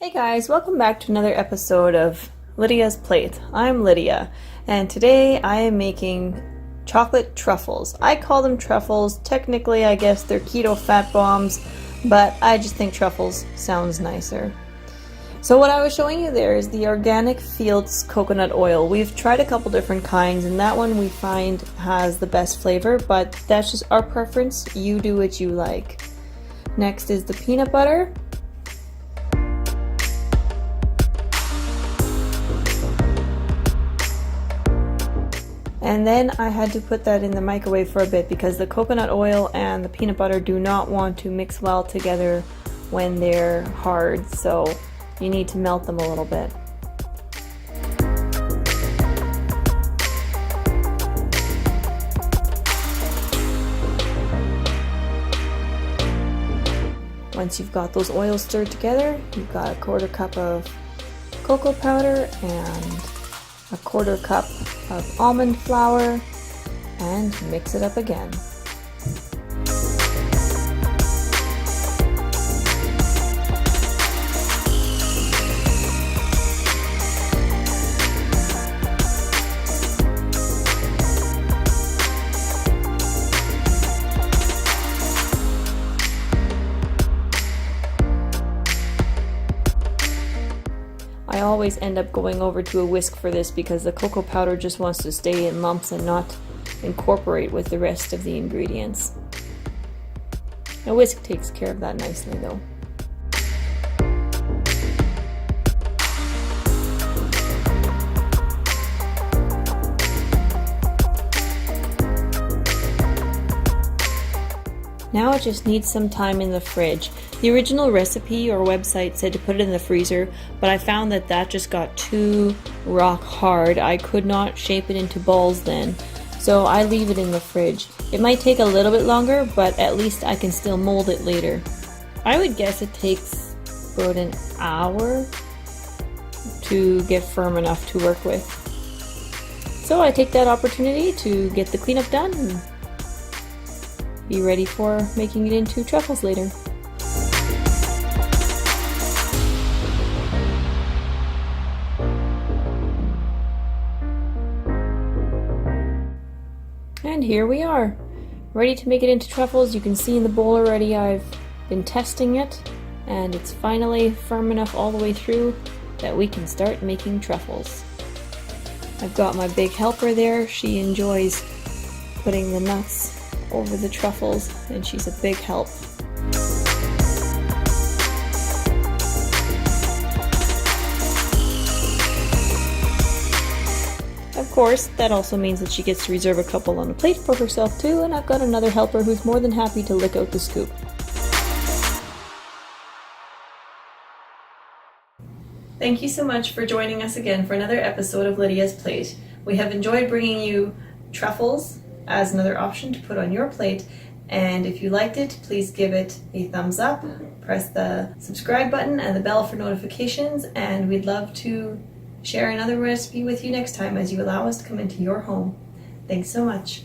Hey guys, welcome back to another episode of Lydia's Plate. I'm Lydia, and today I am making chocolate truffles. I call them truffles. Technically, I guess they're keto fat bombs, but I just think truffles sounds nicer. So what I was showing you there is the Organic Fields coconut oil. We've tried a couple different kinds, and that one we find has the best flavor, but that's just our preference. You do what you like. Next is the peanut butter. And then I had to put that in the microwave for a bit because the coconut oil and the peanut butter do not want to mix well together when they're hard, so you need to melt them a little bit. Once you've got those oils stirred together, you've got a quarter cup of cocoa powder and a quarter cup of almond flour, and mix it up again. I always end up going over to a whisk for this because the cocoa powder just wants to stay in lumps and not incorporate with the rest of the ingredients. A whisk takes care of that nicely though. Now it just needs some time in the fridge. The original recipe or website said to put it in the freezer, but I found that just got too rock hard. I could not shape it into balls then, so I leave it in the fridge. It might take a little bit longer, but at least I can still mold it later. I would guess it takes about an hour to get firm enough to work with. So I take that opportunity to get the cleanup done and be ready for making it into truffles later. And here we are, ready to make it into truffles. You can see in the bowl already I've been testing it, and it's finally firm enough all the way through that we can start making truffles. I've got my big helper there. She enjoys putting the nuts over the truffles, and she's a big help. Of course, that also means that she gets to reserve a couple on a plate for herself too, and I've got another helper who's more than happy to lick out the scoop. Thank you so much for joining us again for another episode of Lydia's Plate. We have enjoyed bringing you truffles as another option to put on your plate, and if you liked it, please give it a thumbs up, press the subscribe button and the bell for notifications, and we'd love to share another recipe with you next time as you allow us to come into your home. Thanks so much.